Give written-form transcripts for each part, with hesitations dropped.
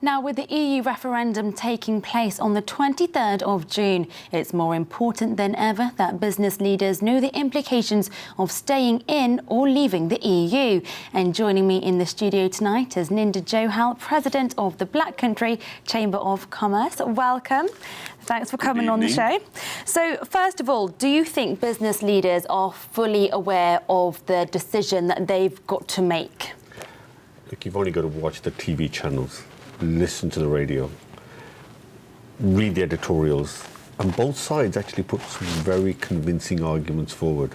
Now, with the EU referendum taking place on the 23rd of June, it's more important than ever that business leaders know the implications of staying in or leaving the EU. And joining me in the studio tonight is Ninder Johal, President of the Black Country Chamber of Commerce. Welcome. Thanks for coming on the show. So, first of all, do you think business leaders are fully aware of the decision that they've got to make? Look, you've only got to watch the TV channels, listen to the radio, read the editorials, and both sides actually put some very convincing arguments forward.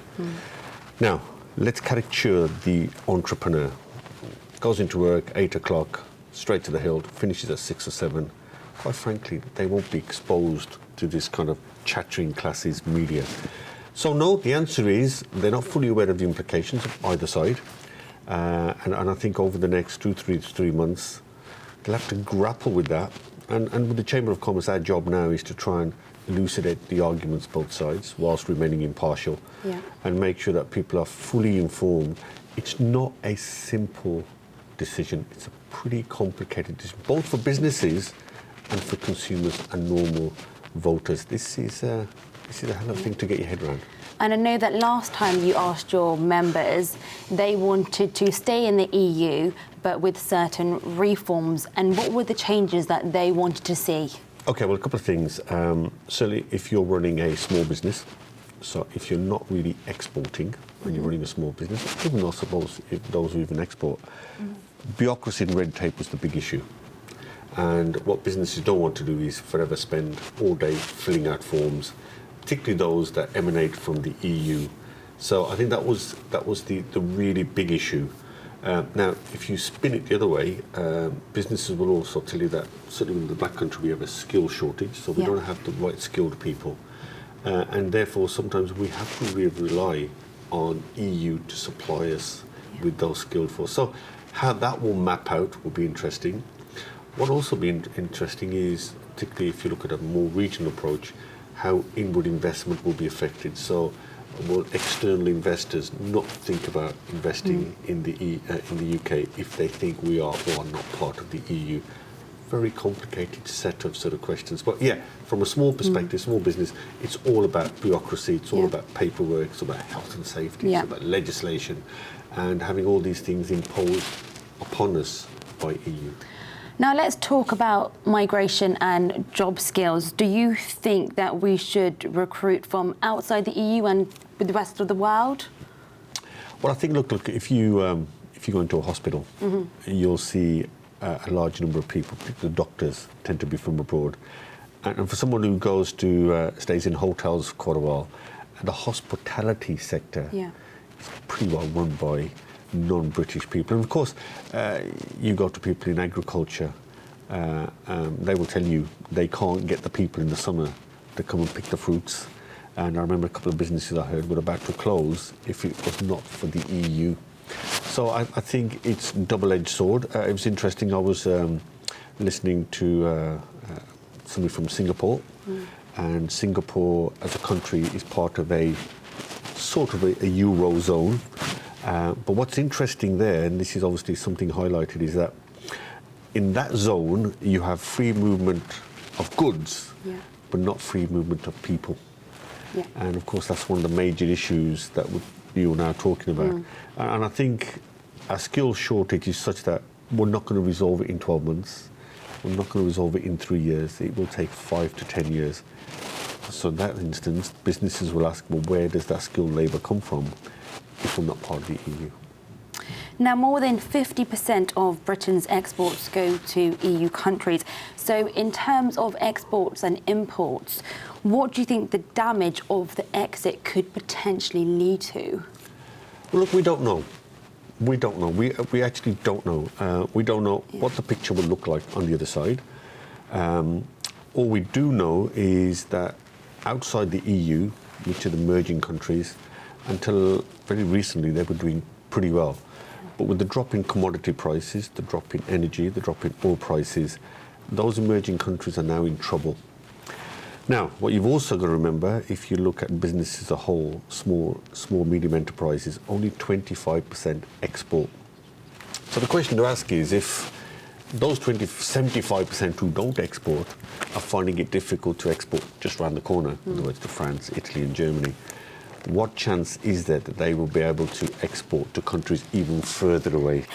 Now, let's caricature the entrepreneur. Goes into work, 8 o'clock, straight to the hill, finishes at 6 or 7. Quite frankly, they won't be exposed to this kind of chattering classes media. So no, the answer is they're not fully aware of the implications of either side. And I think over the next 2 to 3 months, they'll have to grapple with that. And with the Chamber of Commerce, our job now is to try and elucidate the arguments both sides whilst remaining impartial and make sure that people are fully informed. It's not a simple decision. It's a pretty complicated decision, both for businesses and for consumers and normal voters. This is a hell of a thing to get your head around. And I know that last time you asked your members, they wanted to stay in the EU, but with certain reforms. And what were the changes that they wanted to see? OK, well, a couple of things. Certainly, if you're running a small business, so if you're not really exporting when you're running a small business, even though I suppose if those who even export, bureaucracy and red tape was the big issue. And what businesses don't want to do is forever spend all day filling out forms, particularly those that emanate from the EU. So I think that was the really big issue. Now, if you spin it the other way, businesses will also tell you that certainly in the Black Country we have a skill shortage, so we don't have the right skilled people. And therefore sometimes we have to really rely on EU to supply us with those skilled force. So how that will map out will be interesting. What will also be interesting is, particularly if you look at a more regional approach, how inward investment will be affected. So will external investors not think about investing in the UK if they think we are or are not part of the EU? Very complicated set of sort of questions. But yeah, from a small perspective, small business, it's all about bureaucracy, it's all about paperwork, it's about health and safety, it's about legislation, and having all these things imposed upon us by EU. Now let's talk about migration and job skills. Do you think that we should recruit from outside the EU and with the rest of the world? Well, I think, look, if you go into a hospital, you'll see a large number of people, particularly doctors, tend to be from abroad. And for someone who goes to, stays in hotels for quite a while, the hospitality sector is pretty well run by non-British people. And of course, you go to people in agriculture, they will tell you they can't get the people in the summer to come and pick the fruits. And I remember a couple of businesses I heard were about to close if it was not for the EU. So I think it's a double-edged sword. It was interesting, I was listening to somebody from Singapore, and Singapore as a country is part of a sort of a Eurozone. But what's interesting there, and this is obviously something highlighted, is that in that zone you have free movement of goods, but not free movement of people. And of course that's one of the major issues that you are now talking about. And I think our skills shortage is such that we're not going to resolve it in 12 months. We're not going to resolve it in 3 years. It will take 5 to 10 years. So in that instance, businesses will ask, well, where does that skilled labour come from if we're not part of the EU? Now, more than 50% of Britain's exports go to EU countries. So in terms of exports and imports, what do you think the damage of the exit could potentially lead to? Well, look, we don't know. We don't know. We actually don't know. We don't know what the picture will look like on the other side. All we do know is that outside the EU, which are the emerging countries, until very recently they were doing pretty well. But with the drop in commodity prices, the drop in energy, the drop in oil prices, those emerging countries are now in trouble. Now, what you've also got to remember, if you look at business as a whole, small, medium enterprises, only 25% export. So the question to ask is, if those 75% who don't export are finding it difficult to export just around the corner, in other words, to France, Italy and Germany. What chance is there that they will be able to export to countries even further away?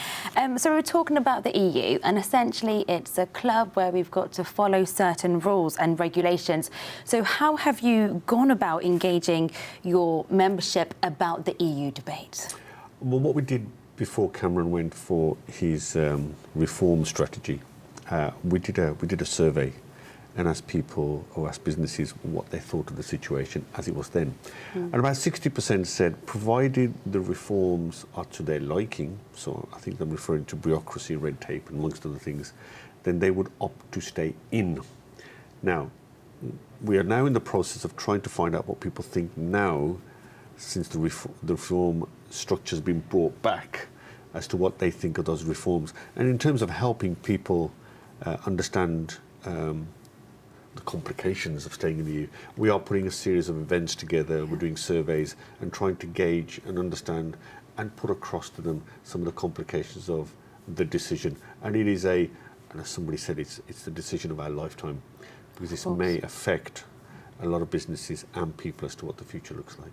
So we're talking about the EU, and essentially it's a club where we've got to follow certain rules and regulations. So how have you gone about engaging your membership about the EU debate? Well, what we did before Cameron went for his reform strategy, we did a survey and asked people or asked businesses what they thought of the situation as it was then. And about 60% said, provided the reforms are to their liking, so I think they're referring to bureaucracy, red tape, and amongst other things, then they would opt to stay in. Now, we are now in the process of trying to find out what people think now, since the reform structure has been brought back, as to what they think of those reforms. And in terms of helping people understand the complications of staying in the EU, we are putting a series of events together, we're doing surveys and trying to gauge and understand and put across to them some of the complications of the decision. And it is and as somebody said, it's the decision of our lifetime, because this may affect a lot of businesses and people as to what the future looks like.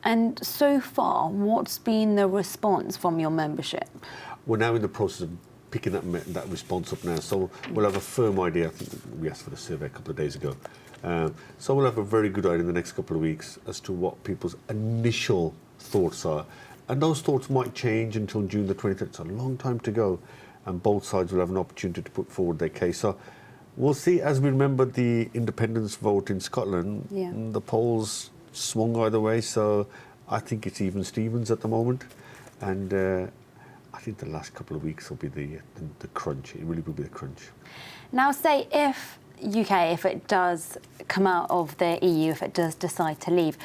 And so far, what's been the response from your membership? We're now in the process of picking that response up now, so we'll have a firm idea. I think we asked for the survey a couple of days ago. So we'll have a very good idea in the next couple of weeks as to what people's initial thoughts are. And those thoughts might change until June the 23rd. It's a long time to go, and both sides will have an opportunity to put forward their case. So we'll see. As we remember the independence vote in Scotland, the polls swung either way, so I think it's even Stevens at the moment. And I think the last couple of weeks will be the crunch. It really will be the crunch. Now, say if UK, if it does come out of the EU, if it does decide to leave,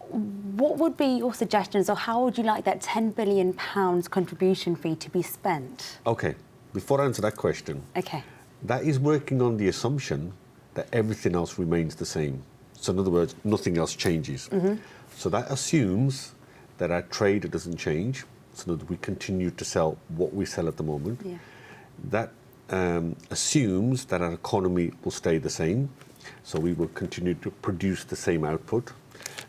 what would be your suggestions, or how would you like that £10 billion contribution fee to be spent? Okay, before I answer that question, that is working on the assumption that everything else remains the same. So in other words, nothing else changes. So that assumes that our trade doesn't change, so that we continue to sell what we sell at the moment. That assumes that our economy will stay the same, so we will continue to produce the same output.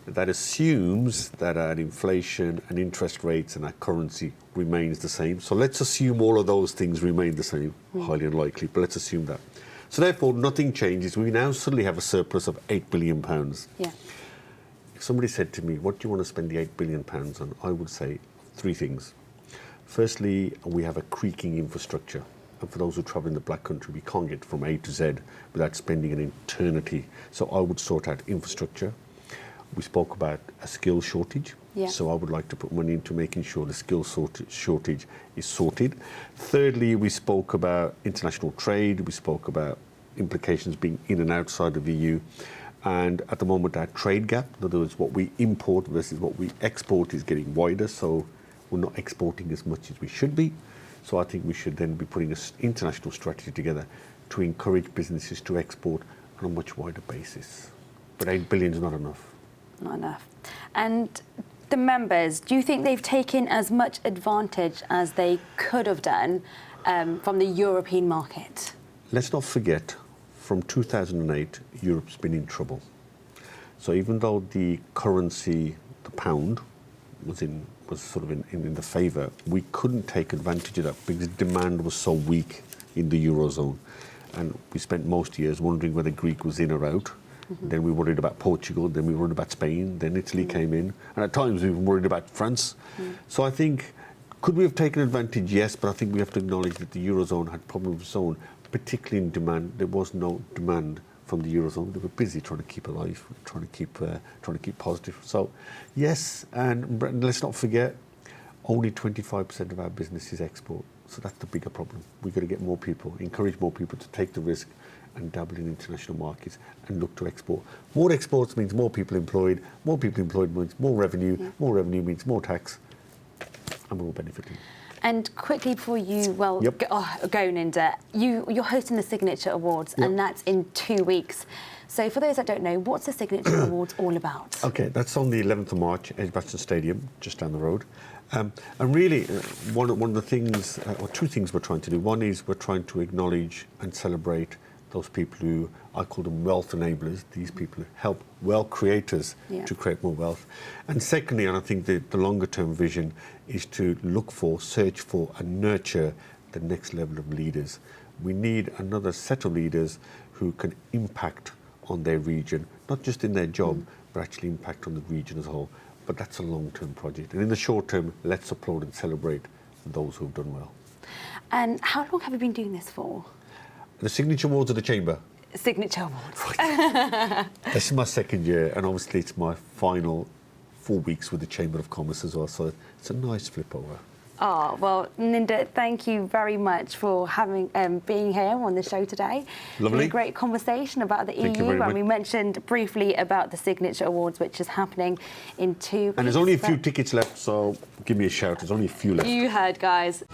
That assumes that our inflation and interest rates and our currency remains the same. So let's assume all of those things remain the same. Highly unlikely, but let's assume that. So therefore, nothing changes. We now suddenly have a surplus of £8 billion. If somebody said to me, what do you want to spend the £8 billion on? I would say three things. Firstly, we have a creaking infrastructure. And for those who travel in the Black Country, we can't get from A to Z without spending an eternity. So I would sort out infrastructure. We spoke about a skill shortage. So I would like to put money into making sure the skill shortage is sorted. Thirdly, we spoke about international trade. We spoke about implications being in and outside of the EU. And at the moment, our trade gap, in other words, what we import versus what we export, is getting wider. So we're not exporting as much as we should be. So I think we should then be putting an international strategy together to encourage businesses to export on a much wider basis. But £8 billion is not enough. Not enough. And the members, do you think they've taken as much advantage as they could have done from the European market? Let's not forget, from 2008, Europe's been in trouble. So even though the currency, the pound, was sort of in the favour, we couldn't take advantage of that because demand was so weak in the Eurozone. And we spent most years wondering whether Greece was in or out. Then we worried about Portugal, then we worried about Spain, then Italy came in. And at times we were worried about France. So I think, could we have taken advantage? Yes, but I think we have to acknowledge that the Eurozone had problems of its own, particularly in demand. There was no demand from the Eurozone. They were busy trying to keep alive, trying to keep positive. So yes, and let's not forget, only 25% of our business is export. So that's the bigger problem. We've got to get more people, encourage more people to take the risk and dabble in international markets and look to export. More exports means more people employed means more revenue means more tax, and we're all benefiting. And quickly before you, go, Ninder, you're hosting the Signature Awards, and that's in 2 weeks. So for those that don't know, what's the Signature Awards all about? Okay, that's on the 11th of March, Edgbaston Stadium, just down the road. And really, one of the things, or two things we're trying to do. One is we're trying to acknowledge and celebrate those people who, I call them wealth enablers. These people help wealth creators to create more wealth. And secondly, and I think the longer term vision is to look for, search for and nurture the next level of leaders. We need another set of leaders who can impact on their region, not just in their job, but actually impact on the region as a whole. But that's a long-term project. And in the short term, let's applaud and celebrate those who've done well. And how long have you been doing this for? The Signature Awards of the Chamber. Signature Awards. Right. This is my second year, and obviously it's my final 4 weeks with the Chamber of Commerce as well, so it's a nice flip over. Oh, well, Ninder, thank you very much for being here on the show today. Lovely. A great conversation about the Thank you EU, very and much. we mentioned briefly about the Signature Awards, which is happening in 2 weeks. And there's only a few tickets left, so give me a shout. There's only a few left. You heard, guys.